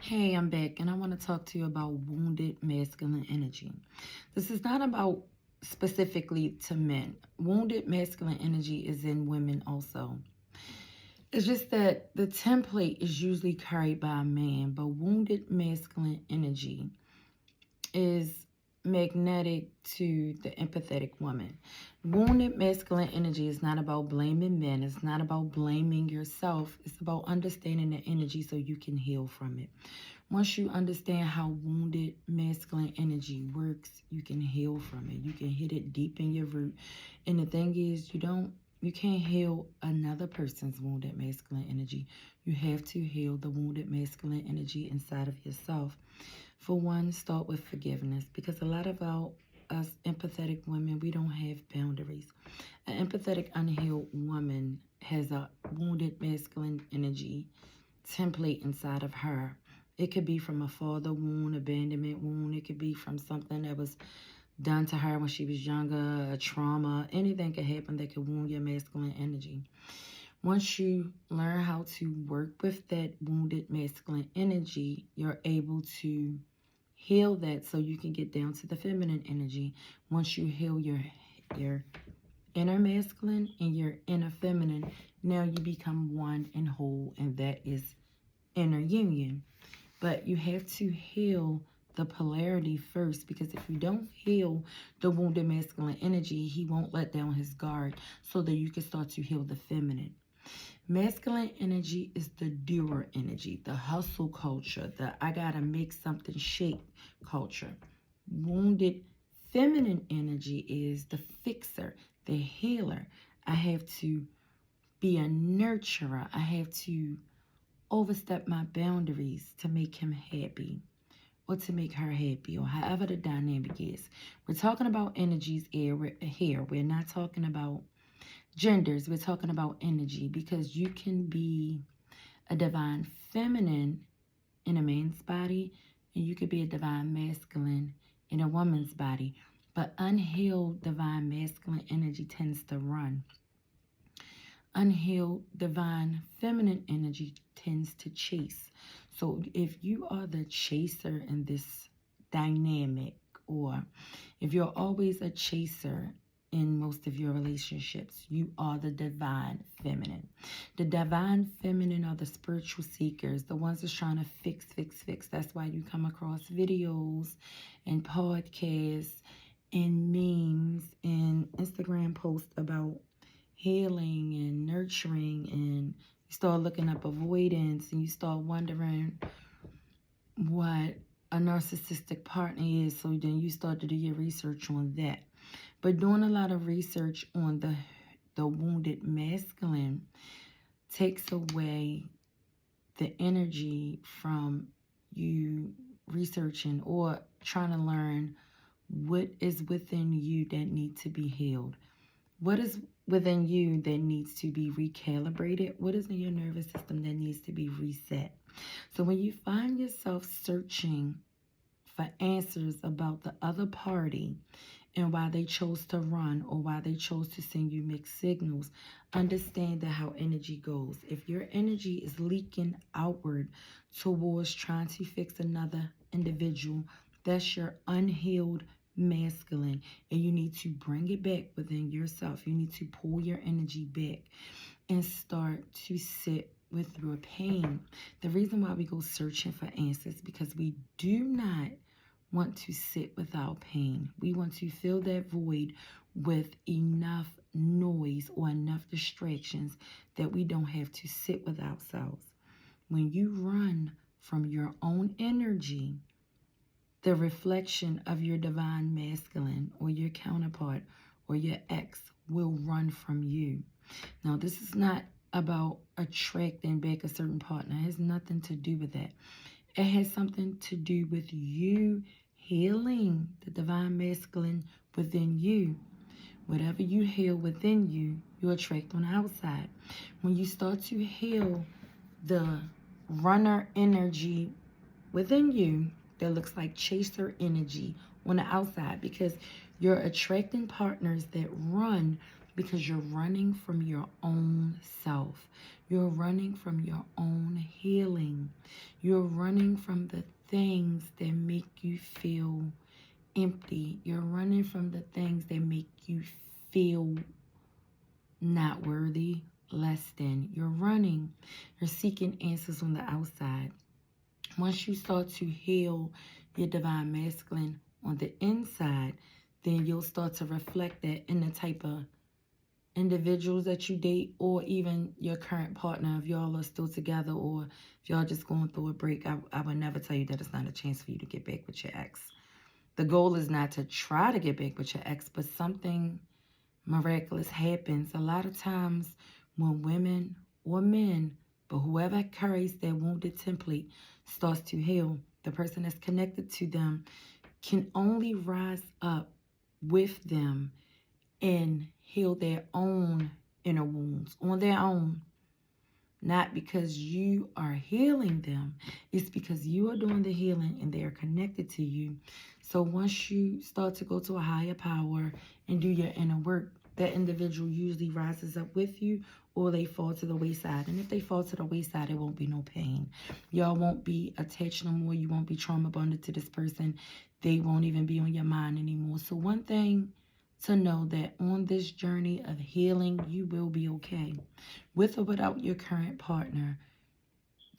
Hey, I'm back, and I want to talk to you about wounded masculine energy. This is not about specifically to men. Wounded masculine energy is in women also. It's just that the template is usually carried by a man, but wounded masculine energy is magnetic to the empathetic woman. Wounded masculine energy is not about blaming men. It's not about blaming yourself. It's about understanding the energy so you can heal from it. Once you understand how wounded masculine energy works, you can heal from it. You can hit it deep in your root. And the thing is, you can't heal another person's wounded masculine energy. You have to heal the wounded masculine energy inside of yourself. For one, start with forgiveness, because a lot of us empathetic women, we don't have boundaries. An empathetic, unhealed woman has a wounded masculine energy template inside of her. It could be from a father wound, abandonment wound. It could be from something that was done to her when she was younger, a trauma. Anything could happen that could wound your masculine energy. Once you learn how to work with that wounded masculine energy, you're able to heal that so you can get down to the feminine energy. Once you heal your inner masculine and your inner feminine, now you become one and whole, and that is inner union. But you have to heal the polarity first, because if you don't heal the wounded masculine energy, he won't let down his guard so that you can start to heal the feminine. Masculine energy is the doer energy, the hustle culture, the I gotta make something shake culture. Wounded feminine energy is the fixer, the healer. I have to be a nurturer. I have to overstep my boundaries to make him happy or to make her happy, or however the dynamic is. We're talking about energies here. We're not talking about genders. We're talking about energy, because you can be a divine feminine in a man's body, and you could be a divine masculine in a woman's body. But unhealed divine masculine energy tends to run. Unhealed divine feminine energy tends to chase. So if you are the chaser in this dynamic, or if you're always a chaser in most of your relationships, you are the divine feminine. The divine feminine are the spiritual seekers, the ones that's trying to fix, fix, fix. That's why you come across videos and podcasts and memes and Instagram posts about healing and nurturing, and you start looking up avoidance, and you start wondering what a narcissistic partner is. So then you start to do your research on that. But doing a lot of research on the wounded masculine takes away the energy from you researching or trying to learn what is within you that needs to be healed. What is within you that needs to be recalibrated? What is in your nervous system that needs to be reset? So when you find yourself searching for answers about the other party and why they chose to run, or why they chose to send you mixed signals, understand that how energy goes. If your energy is leaking outward towards trying to fix another individual, that's your unhealed masculine, and you need to bring it back within yourself. You need to pull your energy back and start to sit with your pain. The reason why we go searching for answers, because we do not want to sit with our pain. We want to fill that void with enough noise or enough distractions that we don't have to sit with ourselves. When you run from your own energy, the reflection of your divine masculine or your counterpart or your ex will run from you. Now, this is not about attracting back a certain partner. It has nothing to do with that. It has something to do with you healing the divine masculine within you. Whatever you heal within you, you attract on the outside. When you start to heal the runner energy within you, that looks like chaser energy on the outside, because you're attracting partners that run because you're running from your own self. You're running from your own healing. You're running from the things that make you feel empty. You're running from the things that make you feel not worthy, less than. You're running. You're seeking answers on the outside. Once you start to heal your divine masculine on the inside, then you'll start to reflect that in the type of individuals that you date, or even your current partner, if y'all are still together, or if y'all just going through a break. I would never tell you that it's not a chance for you to get back with your ex. The goal is not to try to get back with your ex, but something miraculous happens. A lot of times when women or men, but whoever carries that wounded template, starts to heal, the person that's connected to them can only rise up with them and heal their own inner wounds on their own. Not because you are healing them. It's because you are doing the healing and they are connected to you. So once you start to go to a higher power and do your inner work, that individual usually rises up with you, or they fall to the wayside. And if they fall to the wayside, it won't be no pain. Y'all won't be attached no more. You won't be trauma bonded to this person. They won't even be on your mind anymore. So one thing to know, that on this journey of healing, you will be okay. With or without your current partner,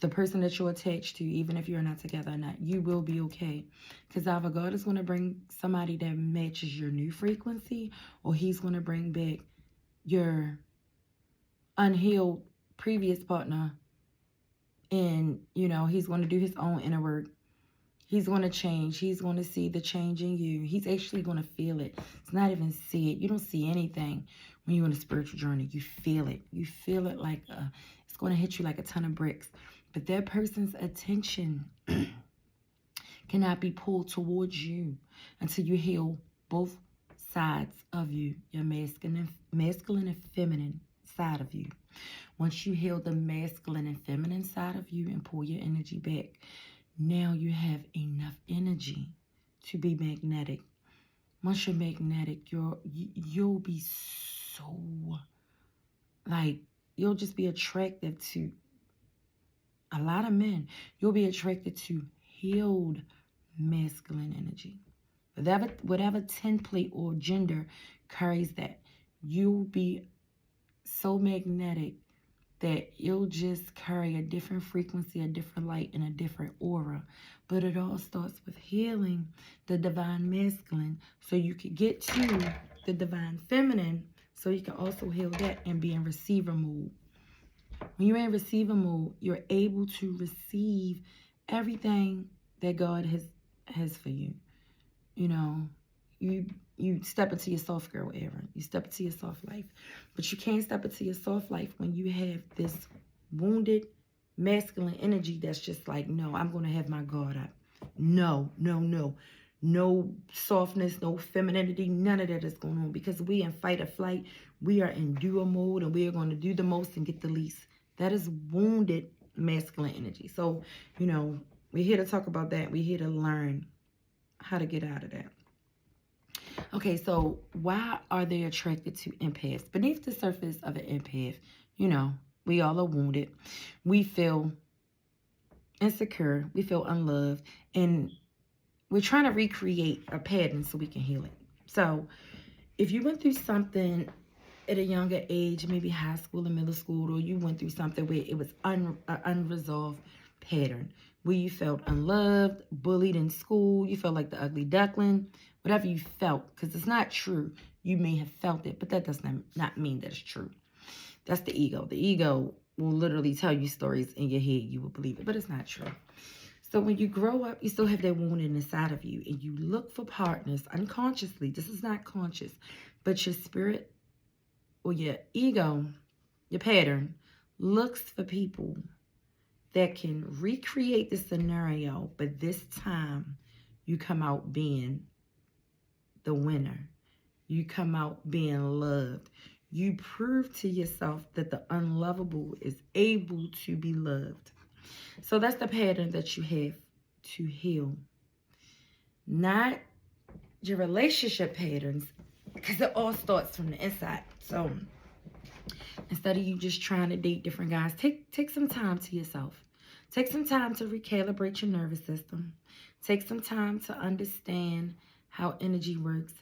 the person that you're attached to, even if you're not together or not, you will be okay. Because either God is going to bring somebody that matches your new frequency, or he's going to bring back your unhealed previous partner. And, you know, he's going to do his own inner work. He's going to change. He's going to see the change in you. He's actually going to feel it. It's not even see it. You don't see anything when you're on a spiritual journey. You feel it. You feel it like it's going to hit you like a ton of bricks. But that person's attention cannot be pulled towards you until you heal both sides of you, your masculine and feminine side of you. Once you heal the masculine and feminine side of you and pull your energy back, now you have enough energy to be magnetic. Once you're magnetic, you'll be so, like, you'll just be attractive to a lot of men. You'll be attracted to healed masculine energy. Whatever template or gender carries that, you'll be so magnetic that you'll just carry a different frequency, a different light, and a different aura. But it all starts with healing the divine masculine so you can get to the divine feminine, so you can also heal that and be in receiver mode. When you're in receiver mode, you're able to receive everything that God has for you. You know, you step into your soft girl era. You step into your soft life. But you can't step into your soft life when you have this wounded masculine energy that's just like, no, I'm going to have my guard up. No, no, no. No softness, no femininity, none of that is going on. Because we in fight or flight, we are in dual mode, and we are going to do the most and get the least. That is wounded masculine energy. So, you know, we're here to talk about that. We're here to learn how to get out of that. Okay, so why are they attracted to empaths? Beneath the surface of an empath, you know, we all are wounded. We feel insecure. We feel unloved. And we're trying to recreate a pattern so we can heal it. So if you went through something at a younger age, maybe high school and middle school, or you went through something where it was an unresolved pattern, where you felt unloved, bullied in school, you felt like the ugly duckling, whatever you felt, because it's not true. You may have felt it, but that does not mean that it's true. That's the ego. The ego will literally tell you stories in your head. You will believe it, but it's not true. So when you grow up, you still have that wound inside of you, and you look for partners unconsciously. This is not conscious, but your spirit or your ego, your pattern, looks for people that can recreate the scenario, but this time you come out being the winner. You come out being loved. You prove to yourself that the unlovable is able to be loved. So that's the pattern that you have to heal. Not your relationship patterns, because it all starts from the inside. So instead of you just trying to date different guys, take some time to yourself. Take some time to recalibrate your nervous system. Take some time to understand how energy works.